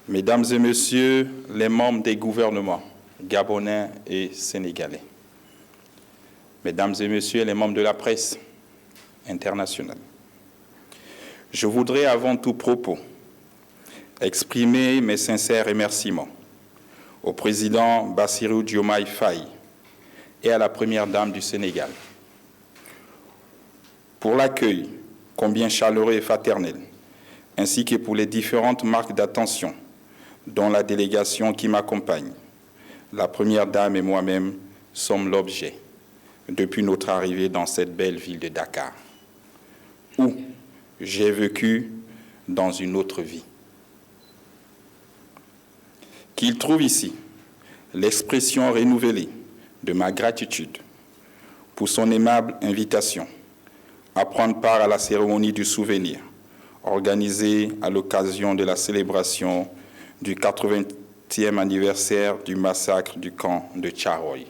Mesdames et Messieurs les membres des gouvernements gabonais et sénégalais, Mesdames et Messieurs les membres de la presse internationale, je voudrais avant tout propos exprimer mes sincères remerciements au président Bassirou Diomaye Faye et à la première dame du Sénégal pour l'accueil combien chaleureux et fraternel, ainsi que pour les différentes marques d'attention dont la délégation qui m'accompagne, la première dame et moi-même, sommes l'objet depuis notre arrivée dans cette belle ville de Dakar, où j'ai vécu dans une autre vie. Qu'il trouve ici l'expression renouvelée de ma gratitude pour son aimable invitation à prendre part à la cérémonie du souvenir organisée à l'occasion de la célébration du 80e anniversaire du massacre du camp de Thiaroye.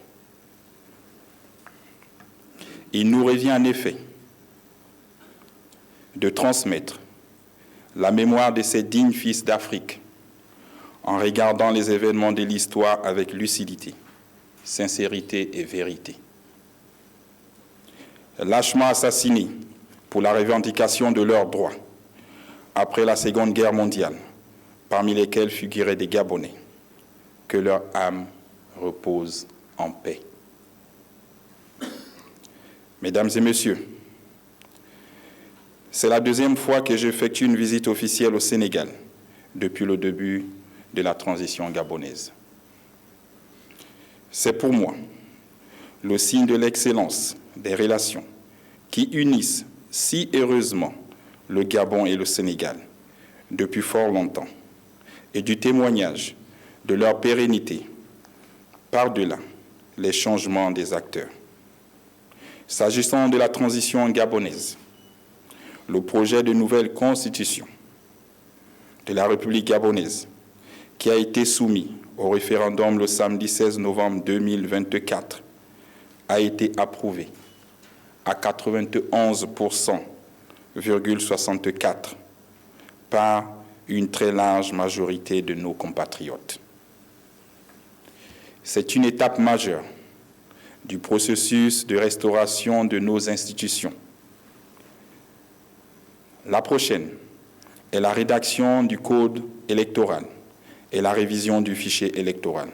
Il nous revient en effet de transmettre la mémoire de ces dignes fils d'Afrique en regardant les événements de l'histoire avec lucidité, sincérité et vérité. Lâchement assassinés pour la revendication de leurs droits après la Seconde Guerre mondiale, parmi lesquels figuraient des Gabonais, que leur âme repose en paix. Mesdames et Messieurs, c'est la deuxième fois que j'effectue une visite officielle au Sénégal depuis le début de la transition gabonaise. C'est pour moi le signe de l'excellence des relations qui unissent si heureusement le Gabon et le Sénégal depuis fort longtemps, et du témoignage de leur pérennité par-delà les changements des acteurs. S'agissant de la transition gabonaise, le projet de nouvelle constitution de la République gabonaise, qui a été soumis au référendum le samedi 16 novembre 2024, a été approuvé à 91,64% par une très large majorité de nos compatriotes. C'est une étape majeure du processus de restauration de nos institutions. La prochaine est la rédaction du code électoral et la révision du fichier électoral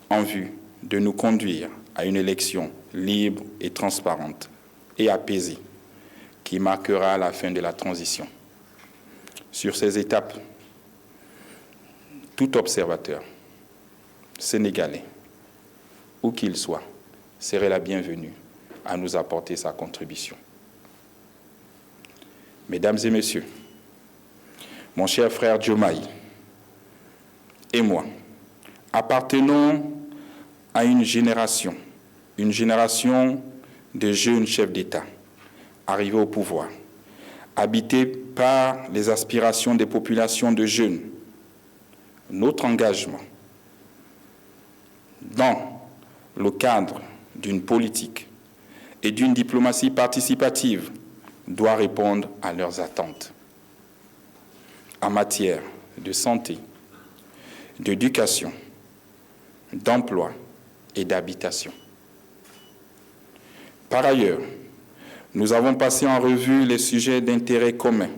en vue de nous conduire à une élection libre et transparente et apaisée qui marquera la fin de la transition. Sur ces étapes, tout observateur sénégalais, où qu'il soit, serait la bienvenue à nous apporter sa contribution. Mesdames et Messieurs, mon cher frère Diomaye et moi appartenons à une génération de jeunes chefs d'État arrivés au pouvoir, habités par les aspirations des populations de jeunes. Notre engagement dans le cadre d'une politique et d'une diplomatie participative doit répondre à leurs attentes en matière de santé, d'éducation, d'emploi et d'habitation. Par ailleurs, nous avons passé en revue les sujets d'intérêt commun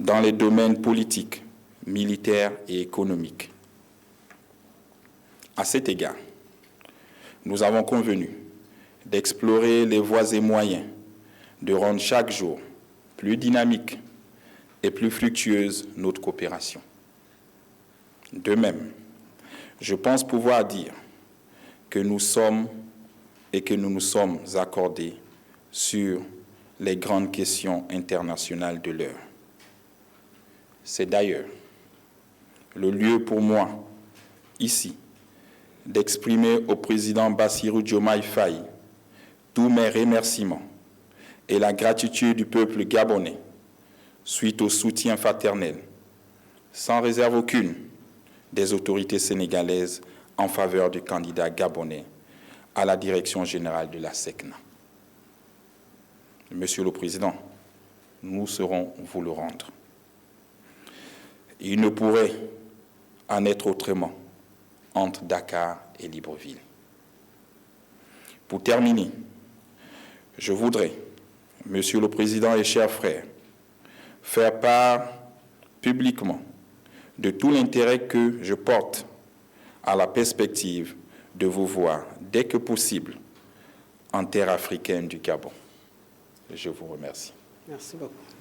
dans les domaines politiques, militaires et économiques. À cet égard, nous avons convenu d'explorer les voies et moyens de rendre chaque jour plus dynamique et plus fructueuse notre coopération. De même, je pense pouvoir dire que nous sommes et que nous nous sommes accordés sur les grandes questions internationales de l'heure. C'est d'ailleurs le lieu pour moi, ici, d'exprimer au président Bassirou Diomaye Faye tous mes remerciements et la gratitude du peuple gabonais suite au soutien fraternel, sans réserve aucune, des autorités sénégalaises en faveur du candidat gabonais à la direction générale de la SECNA. Monsieur le Président, nous saurons vous le rendre. Il ne pourrait en être autrement entre Dakar et Libreville. Pour terminer, je voudrais, Monsieur le Président et chers frères, faire part publiquement de tout l'intérêt que je porte à la perspective de vous voir dès que possible en terre africaine du Gabon. Je vous remercie. Merci beaucoup.